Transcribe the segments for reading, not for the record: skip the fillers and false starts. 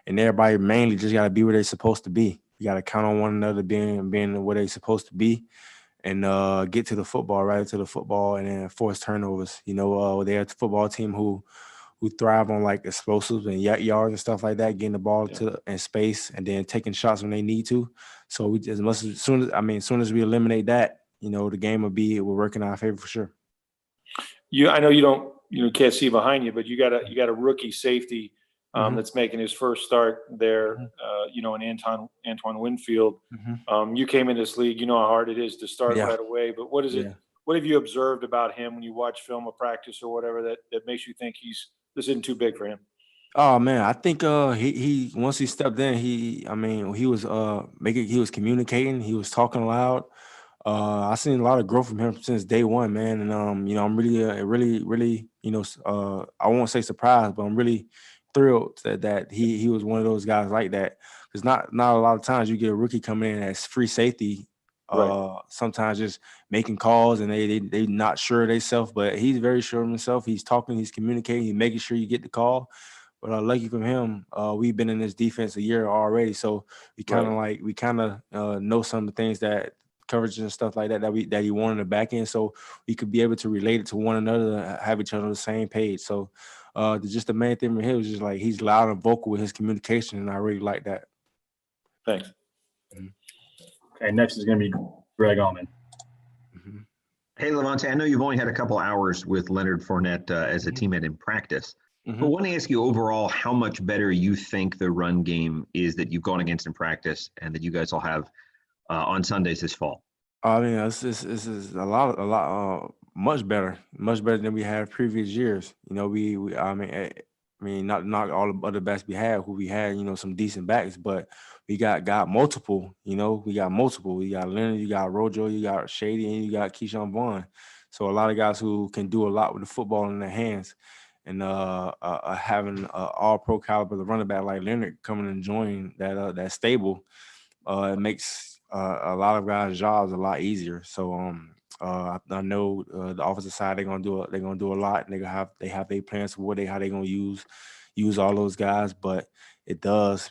and everybody mainly just got to be where they're supposed to be. You got to count on one another being where they're supposed to be, and get to the football, right to the football, and then force turnovers. They're a football team who thrive on like explosives and yards and stuff like that, getting the ball in space and then taking shots when they need to. So we as much as soon as we eliminate that, the game will work in our favor for sure. I know you can't see behind you, but you got a rookie safety that's making his first start there. In Antoine Winfield. You came in this league, you know how hard it is to start right away. But what is it? What have you observed about him when you watch film or practice or whatever that makes you think this isn't too big for him? Oh man, I think he once he stepped in, he was communicating, he was talking loud. I seen a lot of growth from him since day one, man. And I'm really, I won't say surprised, but I'm really thrilled that he was one of those guys like that. Because not a lot of times you get a rookie coming in as free safety. Sometimes just making calls and they not sure of themselves, but he's very sure of himself. He's talking, he's communicating, he's making sure you get the call. But lucky from him, we've been in this defense a year already, so we kind of know some of the things that coverage and stuff like that he wanted in the back end, so we could be able to relate it to one another, have each other on the same page. So just the main thing with him was just like he's loud and vocal with his communication, and I really like that. Thanks. Okay, next is going to be Greg Allman. Hey, Lavonte, I know you've only had a couple hours with Leonard Fournette as a teammate in practice. But I want to ask you overall how much better you think the run game is that you've gone against in practice and that you guys will have on Sundays this fall. I mean, this is a lot, much better than we had previous years. Not all the other backs we had, who we had, some decent backs, but we got multiple. We got multiple. You got Leonard, you got Rojo, you got Shady, and you got Keyshawn Vaughn. So a lot of guys who can do a lot with the football in their hands. And having an all-pro caliber the running back like Leonard coming and joining that stable, it makes a lot of guys' jobs a lot easier. So I know the offensive side they're gonna do a lot, and they have their plans for how they're gonna use all those guys. But it does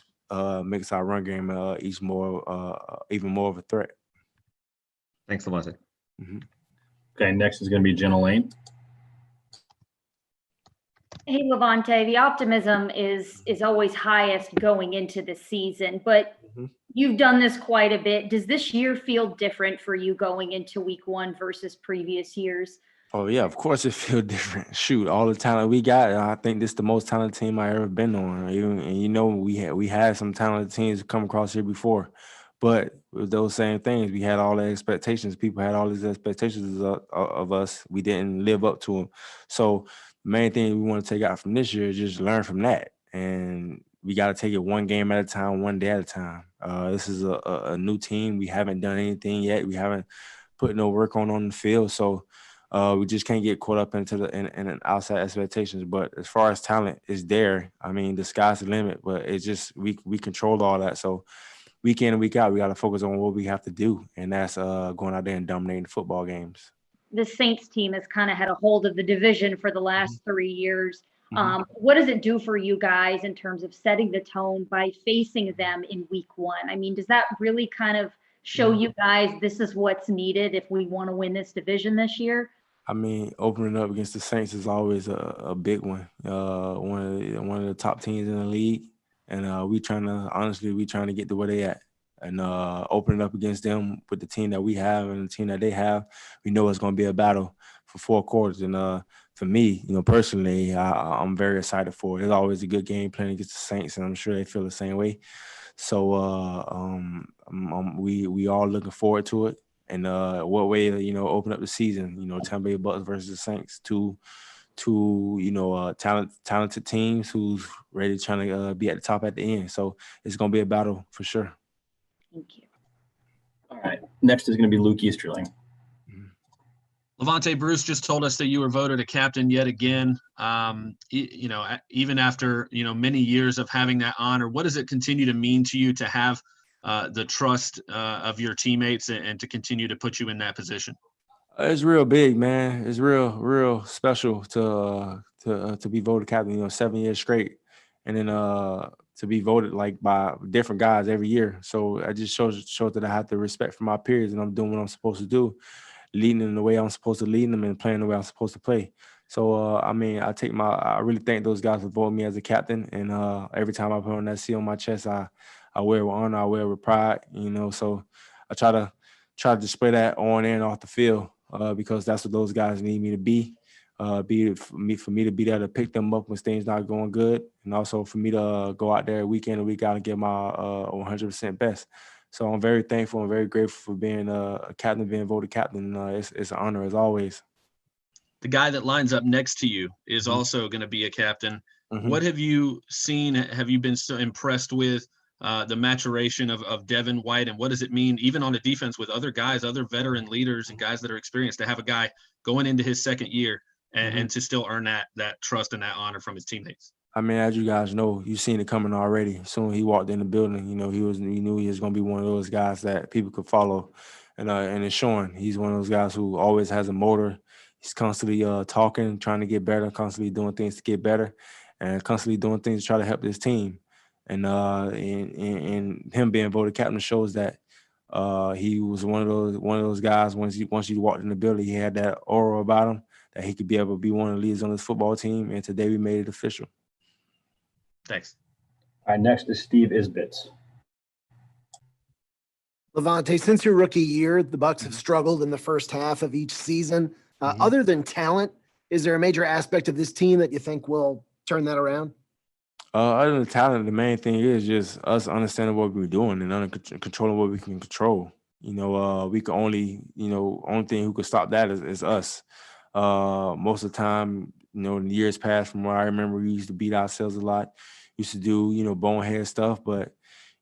makes our run game even more of a threat. Thanks, Lavonte. Okay, next is going to be Jenna Lane. Hey, Lavonte, the optimism is always highest going into the season, but you've done this quite a bit. Does this year feel different for you going into week one versus previous years? Oh, yeah, of course it feels different. Shoot, all the talent we got, I think this is the most talented team I've ever been on. And we had some talented teams come across here before. But with those same things, we had all the expectations. People had all these expectations of us. We didn't live up to them. So the main thing we want to take out from this year is just learn from that. And we got to take it one game at a time, one day at a time. This is a new team. We haven't done anything yet. We haven't put no work on the field. So we just can't get caught up into in outside expectations. But as far as talent is there, I mean, the sky's the limit. But it's just we control all that. So week in and week out, we got to focus on what we have to do, and that's going out there and dominating football games. The Saints team has kind of had a hold of the division for the last 3 years. What does it do for you guys in terms of setting the tone by facing them in week one? I mean, does that really kind of show you guys this is what's needed if we want to win this division this year? I mean, opening up against the Saints is always a big one. One of the top teams in the league. And we trying to get to where they at. And opening up against them with the team that we have and the team that they have, we know it's going to be a battle for 4 quarters. And for me, personally, I'm very excited for it. It's always a good game playing against the Saints, and I'm sure they feel the same way. So we all looking forward to it. And what way to, open up the season, Tampa Bay Bucks versus the Saints, two talented teams who's ready trying to be at the top at the end. So it's going to be a battle for sure. Thank you. All right. Next is going to be Luke Easterling. Lavonte, Bruce just told us that you were voted a captain yet again. Even after, many years of having that honor, what does it continue to mean to you to have the trust of your teammates and to continue to put you in that position? It's real big, man. It's real special to be voted captain, 7 years straight. and then to be voted like by different guys every year. So I just shows that I have the respect for my peers, and I'm doing what I'm supposed to do, leading in the way I'm supposed to lead them and playing the way I'm supposed to play. So I mean, I really thank those guys for voting me as a captain, and every time I put on that C on my chest, I wear it with honor, I wear it with pride, you know. So I try to display that on and off the field because that's what those guys need me to be. Be for me to be there to pick them up when things not going good, and also for me to go out there week in and week out and get my 100% best. So I'm very thankful and very grateful for being a captain, being voted captain. It's an honor as always. The guy that lines up next to you is also going to be a captain. What have you seen? Have you been so impressed with the maturation of Devin White, and what does it mean, even on the defense with other guys, other veteran leaders and guys that are experienced, to have a guy going into his second year and to still earn that trust and that honor from his teammates? I mean, as you guys know, you've seen it coming already. Soon he walked in the building, you know, he knew he was going to be one of those guys that people could follow, and it's showing. He's one of those guys who always has a motor. He's constantly talking, trying to get better, constantly doing things to get better, and constantly doing things to try to help this team. And him being voted captain shows that he was one of those guys. Once you walked in the building, he had that aura about him that he could be able to be one of the leaders on this football team. And today we made it official. Thanks. All right, next is Steve Isbitz. Lavonte, since your rookie year, the Bucs have struggled in the first half of each season. Other than talent, is there a major aspect of this team that you think will turn that around? Other than talent, the main thing is just us understanding what we're doing and controlling what we can control. You know, we can only thing who could stop that is us. Most of the time, you know, in years past, from what I remember, we used to beat ourselves a lot. Used to do, you know, bonehead stuff, but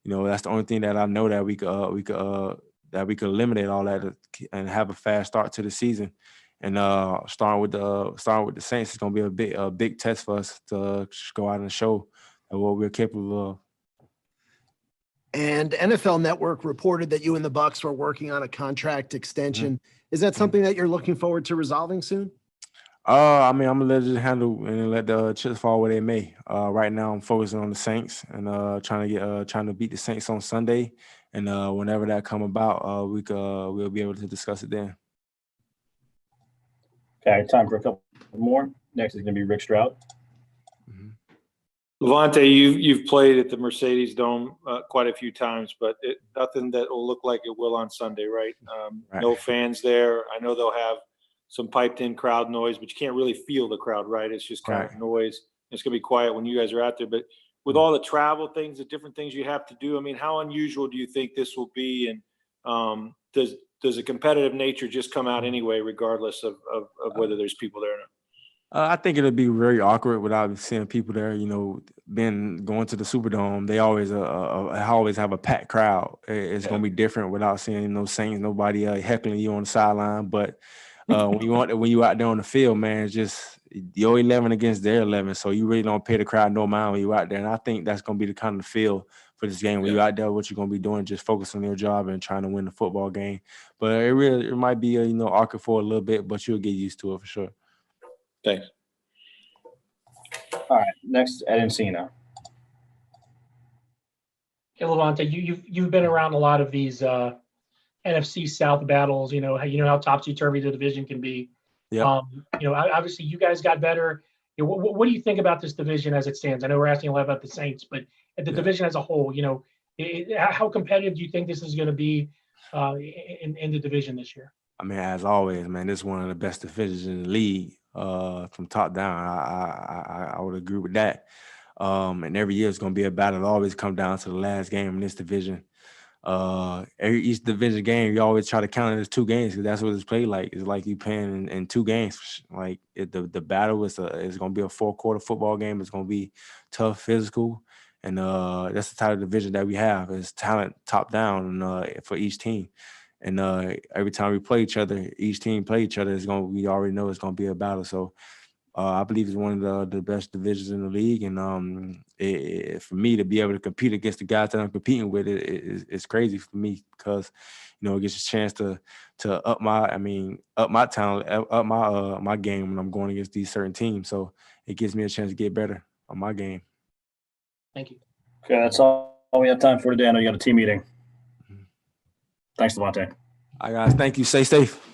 you know, that's the only thing that I know that we could eliminate all that and have a fast start to the season. And starting with the Saints is going to be a big test for us to go out and show what we're capable of. And NFL Network reported that you and the Bucs were working on a contract extension. Is that something that you're looking forward to resolving soon? I mean, I'm gonna let it handle and let the chips fall where they may. Right now, I'm focusing on the Saints and trying to beat the Saints on Sunday. And whenever that come about, we'll be able to discuss it then. Okay, time for a couple more. Next is going to be Rick Stroud. Lavonte, you've played at the Mercedes Dome quite a few times, but nothing that will look like it will on Sunday, right? Right. No fans there. I know they'll have some piped-in crowd noise, but you can't really feel the crowd, right? It's just kind of noise. It's going to be quiet when you guys are out there. But with all the travel things, the different things you have to do, I mean, how unusual do you think this will be? And does a competitive nature just come out anyway, regardless of whether there's people there or not? I think it'll be very awkward without seeing people there. You know, going to the Superdome, they always have a packed crowd. It's gonna be different without seeing no Saints, nobody heckling you on the sideline. But when you out there on the field, man, it's just your 11 against their 11. So you really don't pay the crowd no mind when you out there. And I think that's gonna be the kind of feel for this game. When you out there, what you're gonna be doing, just focus on your job and trying to win the football game. But it might be awkward for a little bit, but you'll get used to it for sure. Thanks. All right, next Ed Encina. Hey, Lavonte, you've been around a lot of these NFC South battles. You know how topsy-turvy the division can be. Yeah. Obviously you guys got better. You know, what do you think about this division as it stands? I know we're asking a lot about the Saints, but at the division as a whole, you know, how competitive do you think this is going to be in the division this year? I mean, as always, man, this is one of the best divisions in the league from top down. I would agree with that. And every year it's going to be a battle. It'll always come down to the last game in this division. Each division game, you always try to count it as 2 games because that's what it's played like. It's like you playing in 2 games. Like the battle is going to be a 4-quarter football game. It's going to be tough, physical, and that's the type of division that we have. It's talent top down for each team. And every time we play each other, each team play each other, we already know it's going to be a battle. So I believe it's one of the best divisions in the league. And for me to be able to compete against the guys that I'm competing with, it's crazy for me because, you know, it gets a chance to up my talent, up my game when I'm going against these certain teams. So it gives me a chance to get better on my game. Thank you. Okay, that's all we have time for today. I know you got a team meeting. Thanks, Lavonte. All right, guys. Thank you. Stay safe.